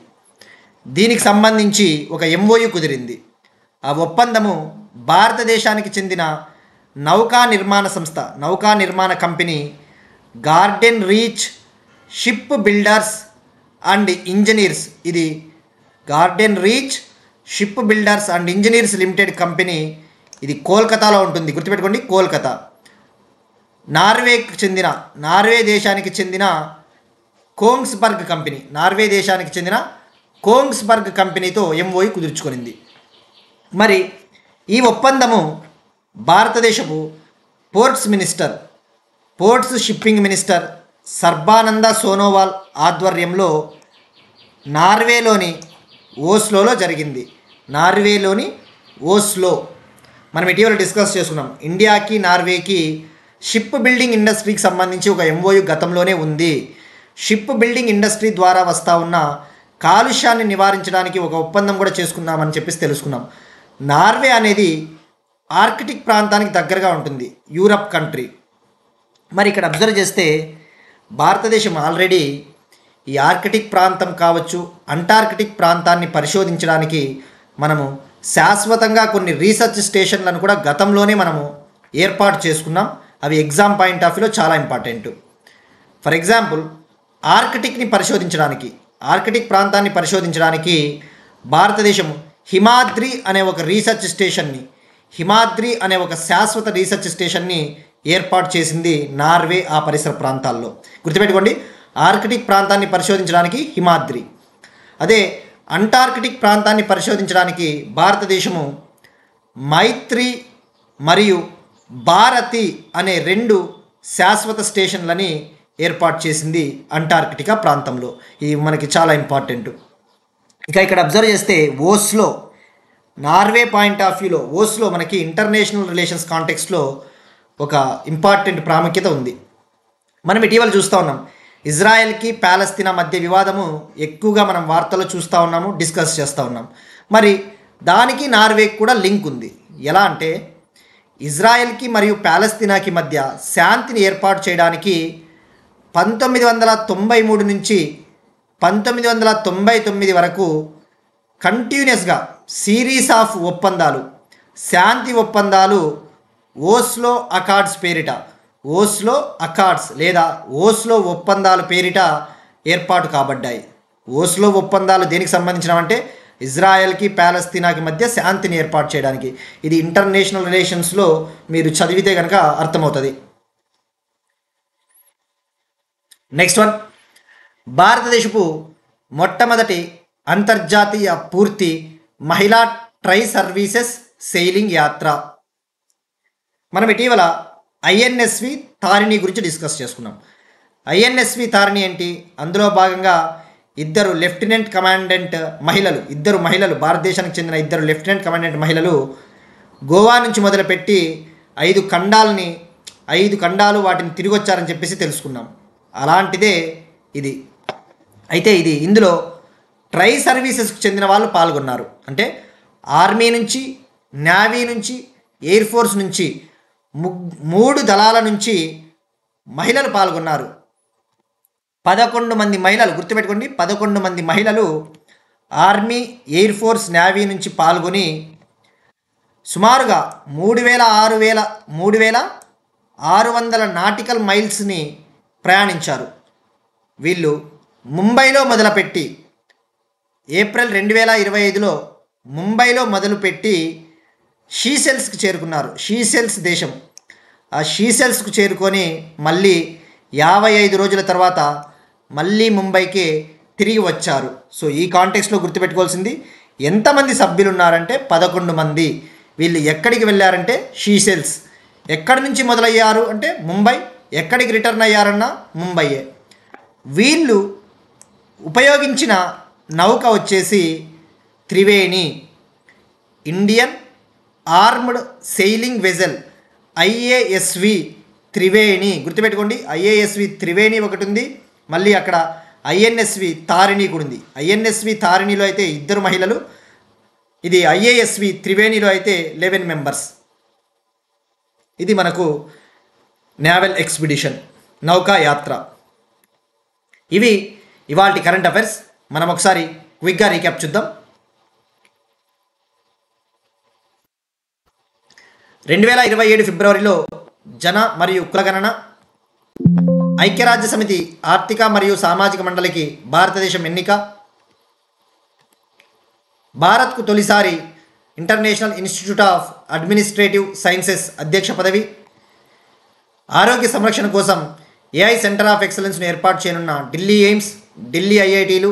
దీనికి సంబంధించి ఒక MOU కుదిరింది. ఆ ఒప్పందము భారతదేశానికి చెందిన నౌకా నిర్మాణ company Garden Reach Ship Builders and Engineers, ఇది Garden Reach Ship Builders and Engineers Limited company, ఇది కోల్కతాలో ఉంటుంది. గుర్తుపెట్టుకోండి, కోల్కతా. నార్వే దేశానికి చెందిన కోంగ్స్బర్గ్ కంపెనీతో MOU కుదుర్చుకొనింది. మరి ఈ ఒప్పందము భారతదేశపు ports shipping minister Sarbananda Sonowal ఆధ్వర్యంలో నార్వేలోని ఓస్లోలో జరిగింది. మనం ఇటీవల డిస్కస్ చేసుకున్నాం. ఇండియాకి నార్వేకి షిప్ బిల్డింగ్ ఇండస్ట్రీకి సంబంధించి ఒక MOU గతంలోనే ఉంది. షిప్ బిల్డింగ్ ఇండస్ట్రీ ద్వారా వస్తూ ఉన్న కాలుష్యాన్ని నివారించడానికి ఒక ఒప్పందం కూడా చేసుకున్నామని చెప్పేసి తెలుసుకున్నాం. నార్వే అనేది ఆర్కిటిక్ ప్రాంతానికి దగ్గరగా ఉంటుంది, యూరప్ కంట్రీ. మరి ఇక్కడ అబ్జర్వ్ చేస్తే భారతదేశం ఆల్రెడీ ఈ ఆర్కిటిక్ ప్రాంతం కావచ్చు, అంటార్కిటిక్ ప్రాంతాన్ని పరిశోధించడానికి మనము శాశ్వతంగా కొన్ని రీసెర్చ్ స్టేషన్లను కూడా గతంలోనే మనము ఏర్పాటు చేసుకున్నాం. అవి ఎగ్జామ్ పాయింట్ ఆఫ్ వ్యూలో చాలా ఇంపార్టెంట్. ఫర్ ఎగ్జాంపుల్, ఆర్కిటిక్ ప్రాంతాన్ని పరిశోధించడానికి భారతదేశం హిమాద్రి అనే ఒక శాశ్వత రీసెర్చ్ స్టేషన్ని ఏర్పాటు చేసింది నార్వే ఆ పరిసర ప్రాంతాల్లో. గుర్తుపెట్టుకోండి, ఆర్కిటిక్ ప్రాంతాన్ని పరిశోధించడానికి హిమాద్రి, అదే అంటార్కిటిక్ ప్రాంతాన్ని పరిశోధించడానికి భారతదేశము మైత్రి మరియు భారతి అనే 2 శాశ్వత స్టేషన్లని ఏర్పాటు చేసింది అంటార్కిటికా ప్రాంతంలో. ఇది మనకి చాలా ఇంపార్టెంట్. ఇక ఇక్కడ అబ్జర్వ్ చేస్తే ఓస్లో, నార్వే పాయింట్ ఆఫ్ వ్యూలో ఓస్లో మనకి ఇంటర్నేషనల్ రిలేషన్స్ కాంటెక్స్ట్లో ఒక ఇంపార్టెంట్ ప్రాముఖ్యత ఉంది. మనం ఇటీవల చూస్తూ ఉన్నాం, ఇజ్రాయెల్కి పాలస్తీనా మధ్య వివాదము ఎక్కువగా మనం వార్తల్లో చూస్తూ ఉన్నాము, డిస్కస్ చేస్తూ ఉన్నాం. మరి దానికి నార్వేకి కూడా లింక్ ఉంది. ఎలా అంటే ఇజ్రాయెల్కి మరియు పాలస్తీనాకి మధ్య శాంతిని ఏర్పాటు చేయడానికి 1993 నుంచి 1999 వరకు కంటిన్యూస్గా సిరీస్ ఆఫ్ శాంతి ఒప్పందాలు ఓస్లో ఒప్పందాల పేరిట ఏర్పాటు కాబడ్డాయి. ఓస్లో ఒప్పందాలు దేనికి సంబంధించినవంటే ఇజ్రాయెల్కి పాలస్తీనాకి మధ్య శాంతిని ఏర్పాటు చేయడానికి. ఇది ఇంటర్నేషనల్ రిలేషన్స్లో మీరు చదివితే కనుక అర్థమవుతుంది. నెక్స్ట్ వన్, భారతదేశపు మొట్టమొదటి అంతర్జాతీయ పూర్తి మహిళా ట్రై సర్వీసెస్ సెయిలింగ్ యాత్ర. మనం ఇటీవల INSV తారిణి గురించి డిస్కస్ చేసుకున్నాం. INSV తారిణి ఏంటి? అందులో భాగంగా ఇద్దరు లెఫ్టినెంట్ కమాండెంట్ మహిళలు, ఇద్దరు మహిళలు, భారతదేశానికి చెందిన ఇద్దరు లెఫ్టినెంట్ కమాండెంట్ మహిళలు గోవా నుంచి మొదలుపెట్టి 5 ఖండాలు వాటిని తిరిగి వచ్చారని చెప్పేసి తెలుసుకున్నాం. అలాంటిదే ఇది. అయితే ఇందులో ట్రై సర్వీసెస్కి చెందిన వాళ్ళు పాల్గొన్నారు. అంటే ఆర్మీ నుంచి, నేవీ నుంచి, ఎయిర్ ఫోర్స్ నుంచి 3 దళాల నుంచి మహిళలు పాల్గొన్నారు. 11 మంది మహిళలు, గుర్తుపెట్టుకోండి, 11 మంది మహిళలు ఆర్మీ, ఎయిర్ ఫోర్స్, నేవీ నుంచి పాల్గొని సుమారుగా 3600 నాటికల్ మైల్స్ని ప్రయాణించారు. వీళ్ళు ముంబైలో మొదలుపెట్టి ఏప్రిల్ 2025లో ముంబైలో మొదలుపెట్టి షీసెల్స్కి చేరుకున్నారు. షీసెల్స్ దేశం. ఆ షీసెల్స్కు చేరుకొని మళ్ళీ 55 రోజుల తర్వాత మళ్ళీ ముంబైకి తిరిగి వచ్చారు. సో ఈ కాంటెక్స్లో గుర్తుపెట్టుకోవాల్సింది, ఎంతమంది సభ్యులు ఉన్నారంటే 11 మంది. వీళ్ళు ఎక్కడికి వెళ్ళారంటే షీసెల్స్. ఎక్కడి నుంచి మొదలయ్యారు అంటే ముంబై. ఎక్కడికి రిటర్న్ అయ్యారన్నా ముంబైయే. వీళ్ళు ఉపయోగించిన నౌక వచ్చేసి Triveni, Indian armed sailing vessel, IASV Triveni. గుర్తుపెట్టుకోండి, IASV త్రివేణి ఒకటి ఉంది, మళ్ళీ అక్కడ INSV తారిణి కూడా ఉంది. INSV తారిణిలో అయితే 2 మహిళలు, ఇది IASV త్రివేణిలో అయితే 11 మెంబర్స్. ఇది మనకు నేవల్ ఎక్స్పిడిషన్, నౌకా యాత్ర. ఇవి ఇవాల్టి కరెంట్ అఫైర్స్. మనం ఒకసారి క్విక్గా రీక్యాప్ చూద్దాం. 2027 ఫిబ్రవరిలో జన మరియు కులగణన. ఐక్యరాజ్య సమితి ఆర్థిక మరియు సామాజిక మండలికి భారతదేశం ఎన్నిక. భారత్కు తొలిసారి international institute of administrative sciences అధ్యక్ష పదవి. ఆరోగ్య సంరక్షణ కోసం AI సెంటర్ ఆఫ్ ఎక్సలెన్స్ను ఏర్పాటు చేయనున్న ఢిల్లీ ఎయిమ్స్, ఢిల్లీ IITలు.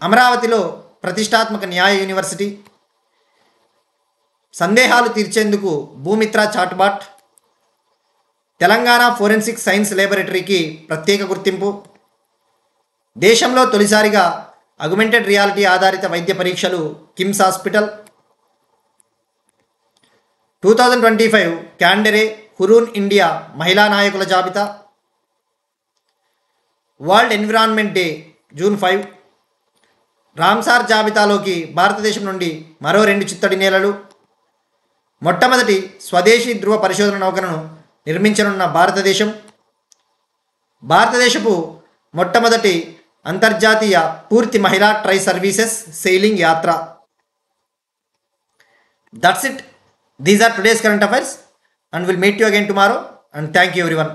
అమరావతిలో ప్రతిష్టాత్మక న్యాయ యూనివర్సిటీ. సందేహాలు తీర్చేందుకు Bhumitra chatbot. Telangana forensic science ల్యాబొరేటరీకి ప్రత్యేక గుర్తింపు. దేశంలో తొలిసారిగా అగ్మెంటెడ్ రియాలిటీ ఆధారిత వైద్య పరీక్షలు KIMS hospital. 2025 Candere Hurun India మహిళా నాయకుల జాబితా. World environment day June 5. Ramsar జాబితాలోకి భారతదేశం నుండి మరో 2 చిత్తడి నేలలు. మొట్టమొదటి స్వదేశీ ధృవ పరిశోధన నౌకను నిర్మించనున్న భారతదేశపు మొట్టమొదటి అంతర్జాతీయ పూర్తి మహిళా ట్రై సర్వీసెస్ సెయిలింగ్ యాత్ర. That's it. These are today's current affairs and we'll meet you again tomorrow and thank you everyone.